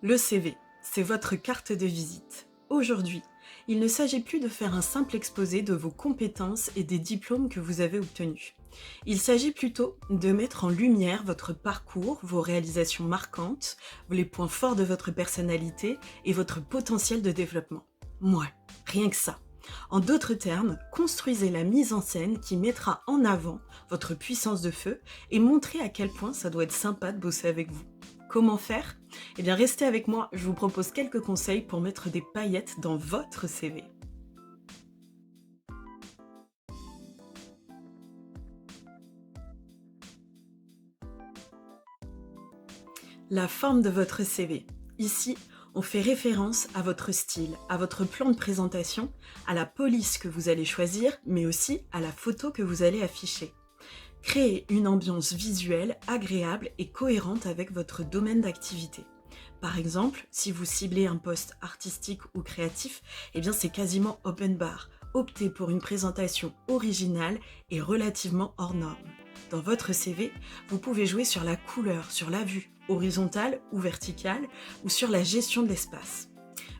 Le CV, c'est votre carte de visite. Aujourd'hui, il ne s'agit plus de faire un simple exposé de vos compétences et des diplômes que vous avez obtenus. Il s'agit plutôt de mettre en lumière votre parcours, vos réalisations marquantes, les points forts de votre personnalité et votre potentiel de développement. Mouais, rien que ça. En d'autres termes, construisez la mise en scène qui mettra en avant votre puissance de feu et montrez à quel point ça doit être sympa de bosser avec vous. Comment faire? Eh bien, restez avec moi, je vous propose quelques conseils pour mettre des paillettes dans votre CV. La forme de votre CV. Ici, on fait référence à votre style, à votre plan de présentation, à la police que vous allez choisir, mais aussi à la photo que vous allez afficher. Créez une ambiance visuelle agréable et cohérente avec votre domaine d'activité. Par exemple, si vous ciblez un poste artistique ou créatif, eh bien c'est quasiment open bar. Optez pour une présentation originale et relativement hors norme. Dans votre CV, vous pouvez jouer sur la couleur, sur la vue, horizontale ou verticale, ou sur la gestion de l'espace.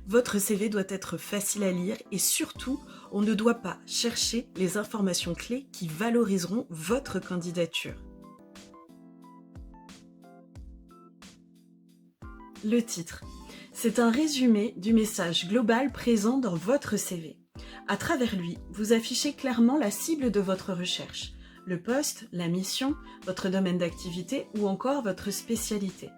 Votre CV doit être facile à lire et surtout, on ne doit pas chercher les informations clés qui valoriseront votre candidature. Le titre. C'est un résumé du message global présent dans votre CV. À travers lui, vous affichez clairement la cible de votre recherche, le poste, la mission, votre domaine d'activité ou encore votre spécialité.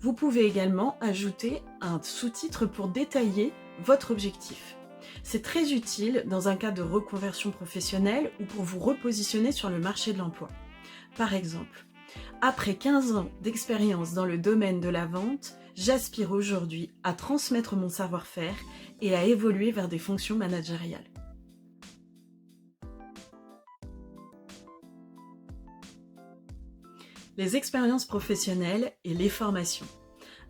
Vous pouvez également ajouter un sous-titre pour détailler votre objectif. C'est très utile dans un cas de reconversion professionnelle ou pour vous repositionner sur le marché de l'emploi. Par exemple, après 15 ans d'expérience dans le domaine de la vente, j'aspire aujourd'hui à transmettre mon savoir-faire et à évoluer vers des fonctions managériales. Les expériences professionnelles et les formations.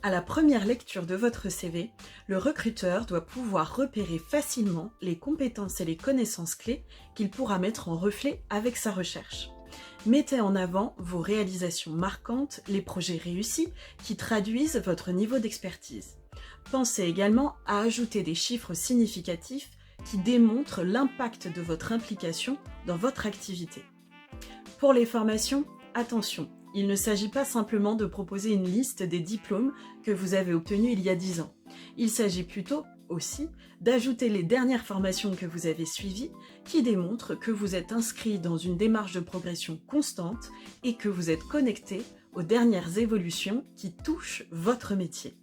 À la première lecture de votre CV, le recruteur doit pouvoir repérer facilement les compétences et les connaissances clés qu'il pourra mettre en reflet avec sa recherche. Mettez en avant vos réalisations marquantes, les projets réussis qui traduisent votre niveau d'expertise. Pensez également à ajouter des chiffres significatifs qui démontrent l'impact de votre implication dans votre activité. Pour les formations, attention, il ne s'agit pas simplement de proposer une liste des diplômes que vous avez obtenus il y a 10 ans. Il s'agit plutôt aussi d'ajouter les dernières formations que vous avez suivies qui démontrent que vous êtes inscrit dans une démarche de progression constante et que vous êtes connecté aux dernières évolutions qui touchent votre métier.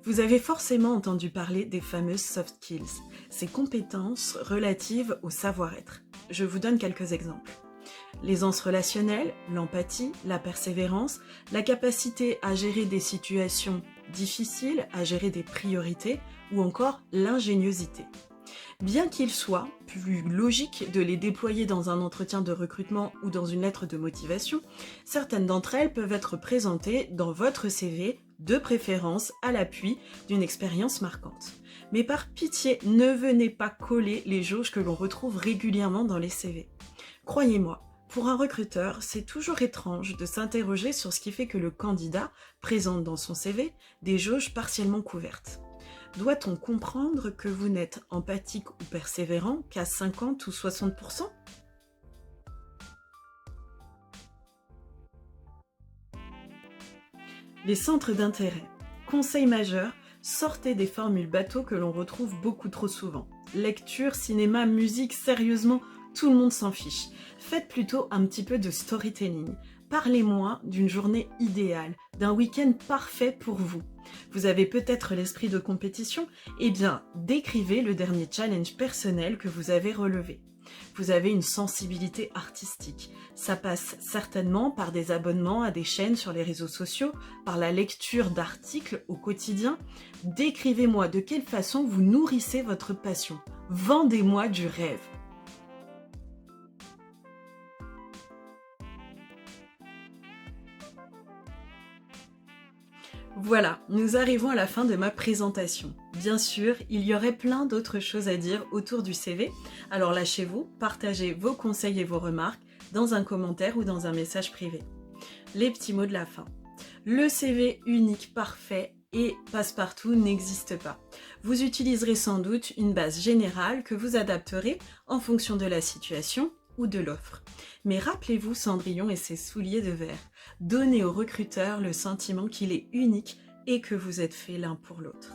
Vous avez forcément entendu parler des fameuses soft skills, ces compétences relatives au savoir-être. Je vous donne quelques exemples. L'aisance relationnelle, l'empathie, la persévérance, la capacité à gérer des situations difficiles, à gérer des priorités ou encore l'ingéniosité. Bien qu'il soit plus logique de les déployer dans un entretien de recrutement ou dans une lettre de motivation, certaines d'entre elles peuvent être présentées dans votre CV, de préférence à l'appui d'une expérience marquante. Mais par pitié, ne venez pas coller les jauges que l'on retrouve régulièrement dans les CV. Croyez-moi, pour un recruteur, c'est toujours étrange de s'interroger sur ce qui fait que le candidat présente dans son CV des jauges partiellement couvertes. Doit-on comprendre que vous n'êtes empathique ou persévérant qu'à 50 ou 60%? Les centres d'intérêt. Conseil majeur, sortez des formules bateaux que l'on retrouve beaucoup trop souvent. Lecture, cinéma, musique, sérieusement, tout le monde s'en fiche. Faites plutôt un petit peu de storytelling. Parlez-moi d'une journée idéale, d'un week-end parfait pour vous. Vous avez peut-être l'esprit de compétition? Eh bien, décrivez le dernier challenge personnel que vous avez relevé. Vous avez une sensibilité artistique. Ça passe certainement par des abonnements à des chaînes sur les réseaux sociaux, par la lecture d'articles au quotidien. Décrivez-moi de quelle façon vous nourrissez votre passion. Vendez-moi du rêve. Voilà, nous arrivons à la fin de ma présentation. Bien sûr, il y aurait plein d'autres choses à dire autour du CV, alors lâchez-vous, partagez vos conseils et vos remarques dans un commentaire ou dans un message privé. Les petits mots de la fin. Le CV unique, parfait et passe-partout n'existe pas. Vous utiliserez sans doute une base générale que vous adapterez en fonction de la situation ou de l'offre. Mais rappelez-vous Cendrillon et ses souliers de verre. Donnez au recruteur le sentiment qu'il est unique et que vous êtes fait l'un pour l'autre.